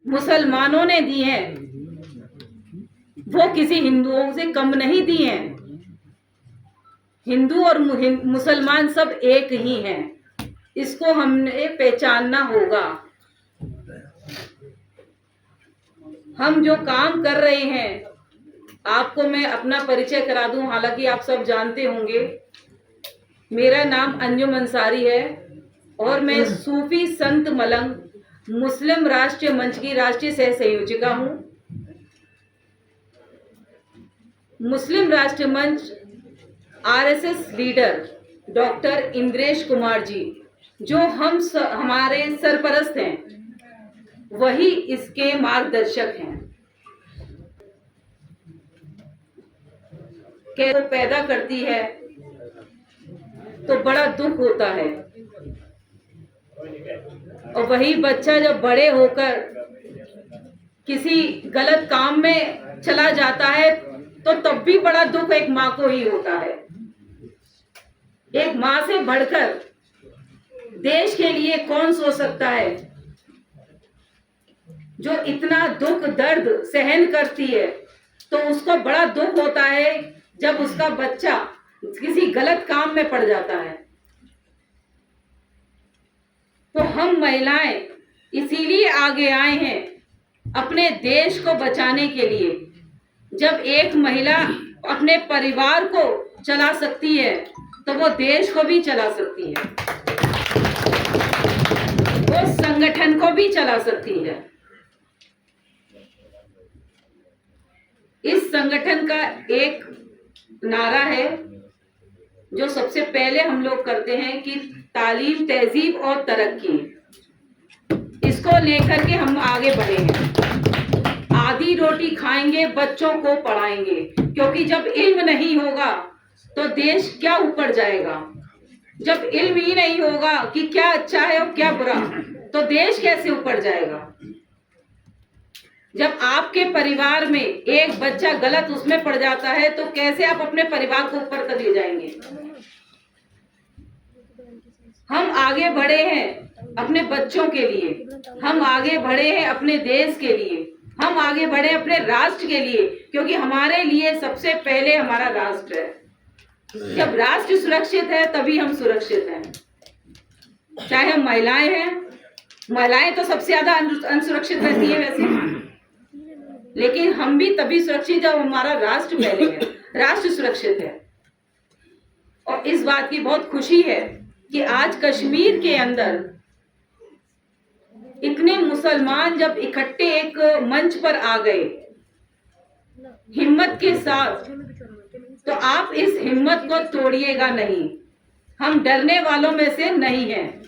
मुसलमानों ने दी हैं, वो किसी हिंदुओं से कम नहीं दी हैं। हिंदू और मुसलमान सब एक ही हैं, इसको हमने पहचानना होगा। हम जो काम कर रहे हैं, आपको मैं अपना परिचय करा दूं, हालांकि आप सब जानते होंगे। मेरा नाम अंजुम अंसारी है और मैं सूफी संत मलंग मुस्लिम राष्ट्रीय मंच की राष्ट्रीय सह संयोजिका हूं। Muslim Rashtriya Manch RSS leader doctor Indresh Kumar ji, जो हमारे सरपरस्त हैं, वही इसके मार्गदर्शक हैं। कैसे पैदा करती है तो बड़ा दुख होता है, और वही बच्चा जब बड़े होकर किसी गलत काम में चला जाता है तो तब भी बड़ा दुख एक माँ को ही होता है। एक माँ से बढ़कर देश के लिए कौन सोच सकता है, जो इतना दुख दर्द सहन करती है, तो उसको बड़ा दुख होता है जब उसका बच्चा किसी गलत काम में पड़ जाता है। तो हम महिलाएं इसीलिए आगे आए हैं अपने देश को बचाने के लिए। जब एक महिला अपने परिवार को चला सकती है तो वो देश को भी चला सकती है, वो संगठन को भी चला सकती है। इस संगठन का एक नारा है जो सबसे पहले हम लोग करते हैं कि तालीम, तहजीब और तरक्की, इसको लेकर के हम आगे बढ़े हैं। आधी रोटी खाएंगे, बच्चों को पढ़ाएंगे, क्योंकि जब इल्म नहीं होगा तो देश क्या ऊपर जाएगा। जब इल्म ही नहीं होगा कि क्या अच्छा है और क्या बुरा, तो देश कैसे ऊपर जाएगा। जब आपके परिवार में एक बच्चा गलत उसमें पड़ जाता है तो कैसे आप अपने परिवार को ऊपर कर ले जाएंगे। हम आगे बढ़े हैं अपने बच्चों के लिए, हम आगे बढ़े हैं अपने देश के लिए, हम आगे बढ़े अपने राष्ट्र के लिए, क्योंकि हमारे लिए सबसे पहले हमारा राष्ट्र है। जब राष्ट्र सुरक्षित है तभी हम सुरक्षित हैं। चाहे हम महिलाएं हैं, महिलाएं तो सबसे ज्यादा अनसुरक्षित रहती है वैसे, लेकिन हम भी तभी सुरक्षित जब हमारा राष्ट्र पहले है, राष्ट्र सुरक्षित है। और इस बात की बहुत खुशी है कि आज कश्मीर के अंदर इतने मुसलमान जब इकट्ठे एक मंच पर आ गए हिम्मत के साथ, तो आप इस हिम्मत को तोड़िएगा नहीं। हम डरने वालों में से नहीं हैं।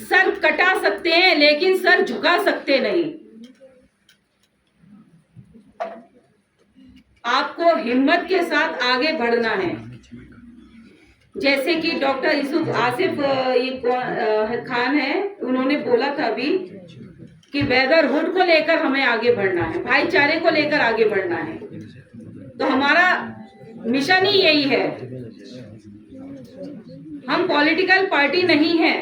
सर कटा सकते हैं लेकिन सर झुका सकते नहीं। आपको हिम्मत के साथ आगे बढ़ना है। जैसे कि डॉक्टर यूसुफ आसिफ खान है, उन्होंने बोला था अभी कि वेदरहुड को लेकर हमें आगे बढ़ना है, भाईचारे को लेकर आगे बढ़ना है। तो हमारा मिशन ही यही है। हम पॉलिटिकल पार्टी नहीं है,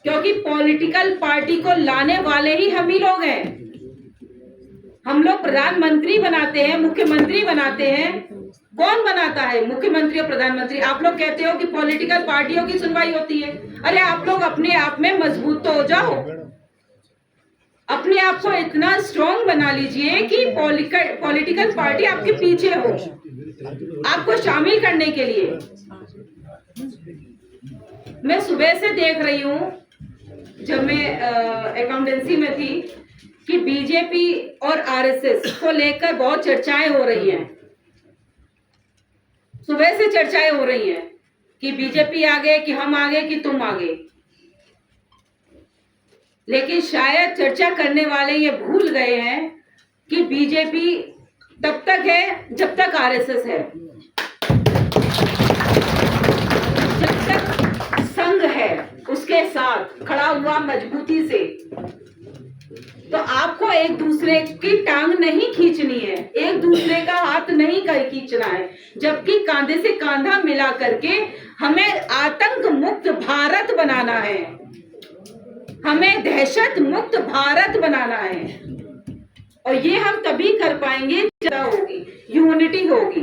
क्योंकि पॉलिटिकल पार्टी को लाने वाले ही हम ही लोग हैं। हम लोग प्रधानमंत्री बनाते हैं, मुख्यमंत्री बनाते हैं। कौन बनाता है मुख्यमंत्री और प्रधानमंत्री? आप लोग कहते हो कि पॉलिटिकल पार्टियों की सुनवाई होती है। अरे आप लोग अपने आप में मजबूत तो हो जाओ, अपने आप को इतना स्ट्रॉन्ग बना लीजिए कि पॉलिटिकल पार्टी आपके पीछे हो, आपको शामिल करने के लिए। मैं सुबह से देख रही हूँ, जब मैं अकाउंटेंसी में थी, कि बीजेपी और आरएसएस को लेकर बहुत चर्चाएं हो रही हैं। सुबह से चर्चाएं हो रही हैं कि बीजेपी आगे, कि हम आगे, कि तुम आगे। लेकिन शायद चर्चा करने वाले ये भूल गए हैं कि बीजेपी तब तक है जब तक आरएसएस है, जब तक संघ है उसके साथ खड़ा हुआ मजबूती से। तो आपको एक दूसरे की टांग नहीं खींचनी है, एक दूसरे का हाथ नहीं खींचना है, जबकि कांधे से कांधा मिला करके हमें आतंक मुक्त भारत बनाना है। हमें दहशत मुक्त भारत बनाना है और ये हम तभी कर पाएंगे जब होगी, यूनिटी होगी।